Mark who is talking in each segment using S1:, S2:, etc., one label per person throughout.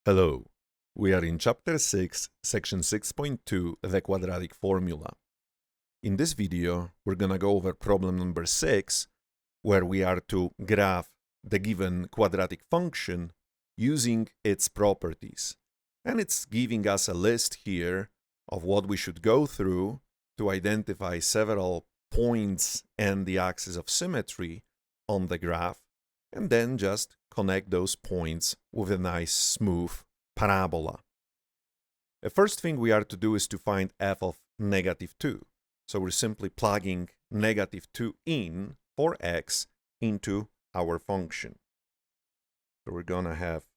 S1: Hello, we are in Chapter 6, Section 6.2, the quadratic formula. In this video, we're gonna go over problem number 6, where we are to graph the given quadratic function using its properties. And it's giving us a list here of what we should go through to identify several points and the axis of symmetry on the graph, and then just connect those points with a nice smooth parabola. The first thing we are to do is to find f of -2. So we're simply plugging -2 in for x into our function. So we're gonna have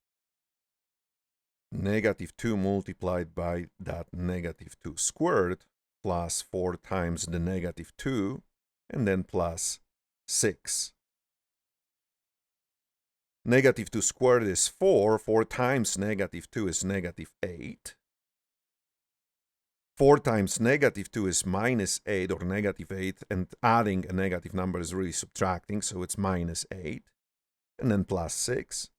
S1: -2 multiplied by that -2 squared plus 4 times the -2 and then plus 6. -2 squared is 4. 4 times -2 is -8. 4 times -2 is -8 or -8, and adding a negative number is really subtracting, so it's -8. And then plus 6.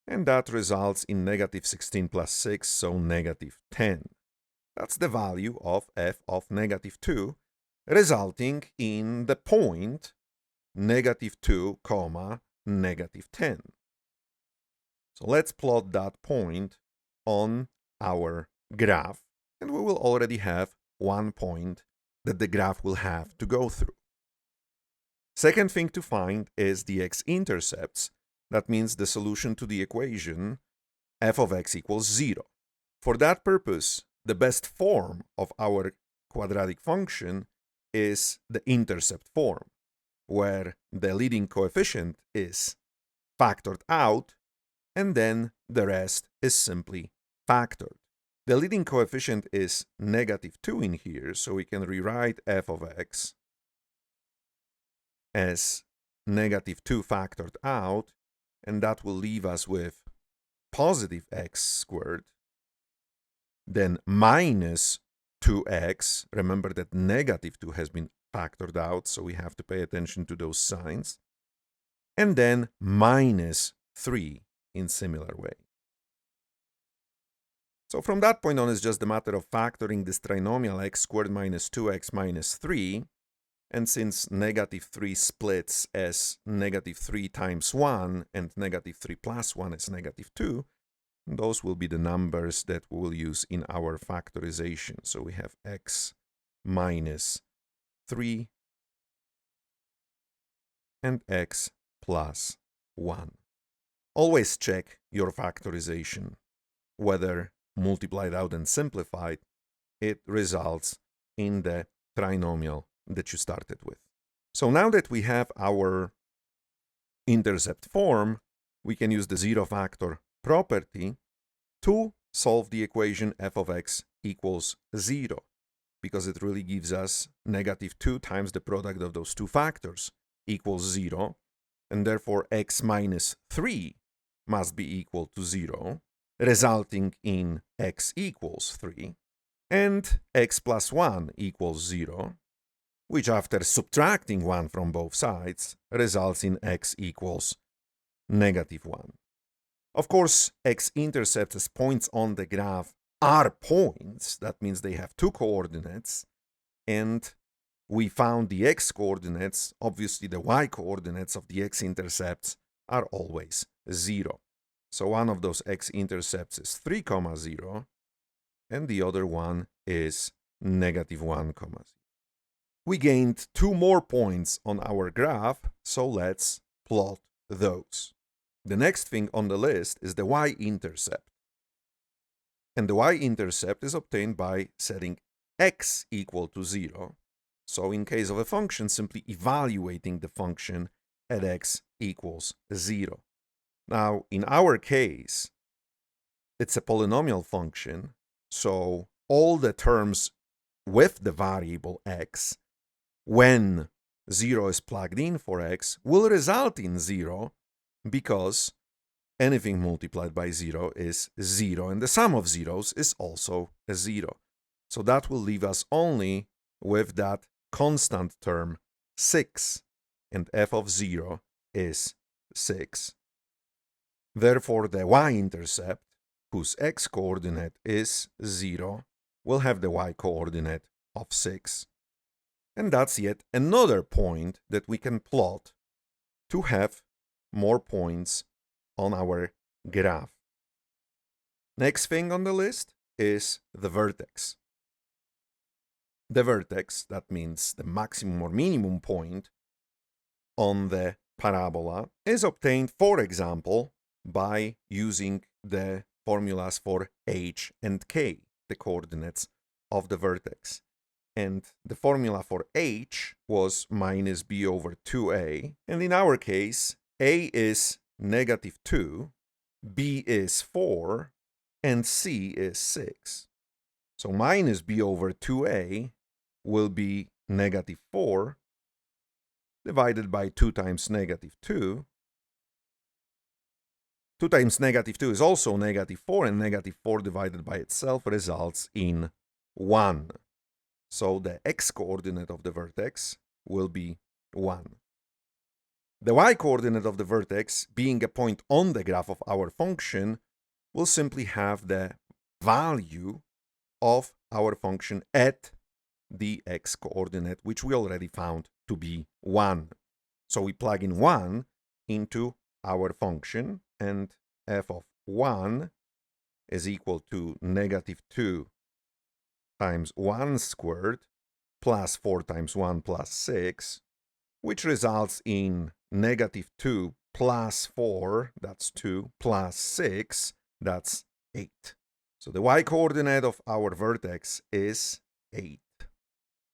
S1: And that results in -16 plus 6, so -10. That's the value of f of -2, resulting in the point -2, -10. So let's plot that point on our graph, and we will already have one point that the graph will have to go through. Second thing to find is the x-intercepts. That means the solution to the equation f of x equals 0. For that purpose, the best form of our quadratic function is the intercept form, where the leading coefficient is factored out, and then the rest is simply factored. The leading coefficient is -2 in here, so we can rewrite f of x as -2 factored out, and that will leave us with positive x squared, then minus 2x. Remember that -2 has been factored out, so we have to pay attention to those signs, and then minus 3 in similar way. So from that point on, it's just a matter of factoring this trinomial x squared minus 2x minus 3, and since -3 splits as -3 times 1 and -3 plus 1 is -2, those will be the numbers that we will use in our factorization. So we have x minus 3 and x plus 1. Always check your factorization. Whether multiplied out and simplified, it results in the trinomial that you started with. So now that we have our intercept form, we can use the zero factor property to solve the equation f of x equals 0, because it really gives us -2 times the product of those two factors equals 0, and therefore x minus 3 must be equal to 0, resulting in x equals 3, and x plus 1 equals 0, which after subtracting 1 from both sides results in x equals -1. Of course, x-intercepts as points on the graph are points. That means they have two coordinates, and we found the x-coordinates. Obviously, the y-coordinates of the x-intercepts are always 0. So one of those x-intercepts is 3, 0, and the other one is -1, 0. We gained 2 more points on our graph, so let's plot those. The next thing on the list is the y-intercept. And the y-intercept is obtained by setting x equal to 0. So in case of a function, simply evaluating the function at x equals 0. Now, in our case, it's a polynomial function, so all the terms with the variable x, when 0 is plugged in for x, will result in 0, because anything multiplied by 0 is 0, and the sum of zeros is also a 0. So that will leave us only with that constant term 6, and f of 0 is 6. Therefore, the y-intercept, whose x-coordinate is 0, will have the y-coordinate of 6. And that's yet another point that we can plot to have more points on our graph. Next thing on the list is the vertex. The vertex, that means the maximum or minimum point on the parabola, is obtained, for example, by using the formulas for h and k, the coordinates of the vertex. And the formula for h was minus b over 2a. And in our case, a is negative 2, b is 4, and c is 6. So minus b over 2a will be negative 4 divided by 2 times negative 2. 2 times negative 2 is also negative 4, and negative 4 divided by itself results in 1. So the x-coordinate of the vertex will be 1. The y-coordinate of the vertex, being a point on the graph of our function, will simply have the value of our function at the x-coordinate, which we already found to be 1. So we plug in 1 into our function, and f of 1 is equal to negative 2 times 1 squared plus 4 times 1 plus 6, which results in negative 2 plus 4, that's 2, plus 6, that's 8. So the y-coordinate of our vertex is 8.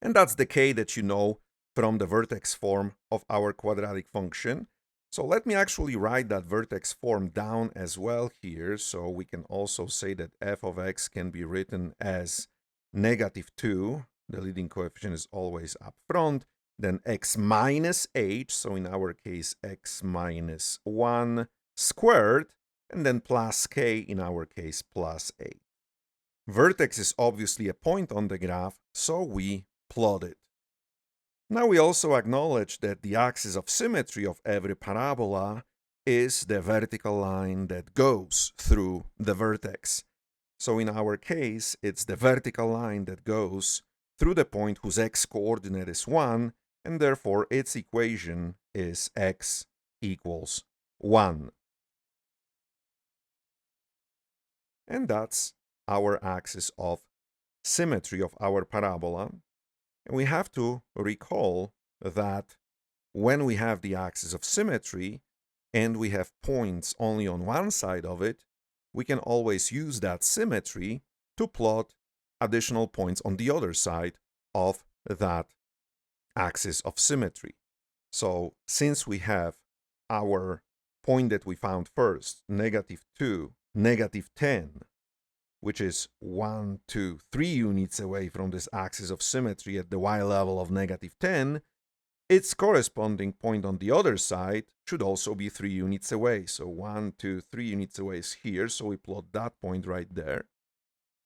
S1: And that's the k that you know from the vertex form of our quadratic function. So let me actually write that vertex form down as well here. So we can also say that f of x can be written as negative 2, the leading coefficient is always up front, then x minus h, so in our case x minus 1 squared, and then plus k, in our case plus 8. Vertex is obviously a point on the graph, so we plot it. Now we also acknowledge that the axis of symmetry of every parabola is the vertical line that goes through the vertex. So in our case, it's the vertical line that goes through the point whose x-coordinate is 1, and therefore its equation is x equals 1. And that's our axis of symmetry of our parabola. And we have to recall that when we have the axis of symmetry and we have points only on one side of it, we can always use that symmetry to plot additional points on the other side of that axis of symmetry. So since we have our point that we found first, negative 2, negative 10, which is 1, 2, 3 units away from this axis of symmetry at the y level of negative 10, its corresponding point on the other side should also be 3 units away. So 1, 2, 3 units away is here, so we plot that point right there.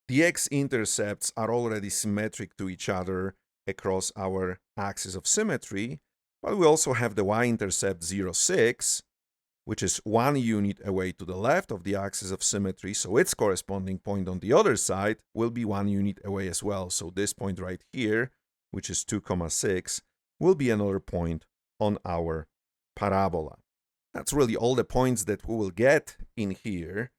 S1: The x-intercepts are already symmetric to each other across our axis of symmetry, but we also have the y-intercept 0, 6, which is 1 unit away to the left of the axis of symmetry, so its corresponding point on the other side will be 1 unit away as well. So this point right here, which is 2, 6, will be another point on our parabola. That's really all the points that we will get in here,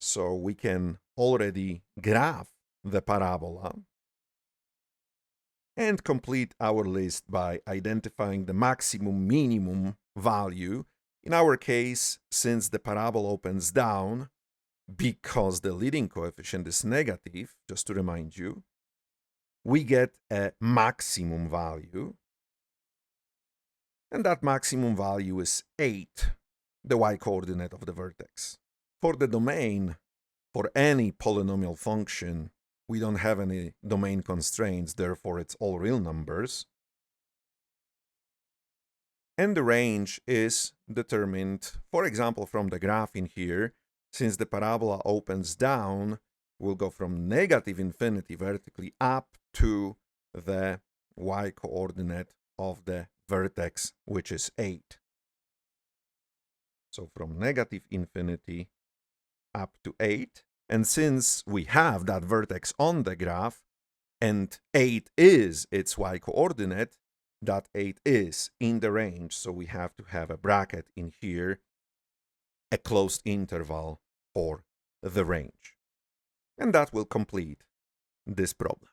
S1: so we can already graph the parabola and complete our list by identifying the maximum minimum value. In our case, since the parabola opens down, because the leading coefficient is negative, just to remind you, we get a maximum value. And that maximum value is 8, the y-coordinate of the vertex. For the domain, for any polynomial function, we don't have any domain constraints, therefore it's all real numbers. And the range is determined, for example, from the graph in here. Since the parabola opens down, we'll go from negative infinity vertically up to the y-coordinate of the vertex, which is 8. So from negative infinity up to 8. And since we have that vertex on the graph, and 8 is its y-coordinate, that 8 is in the range, so we have to have a bracket in here, a closed interval for the range. And that will complete this problem.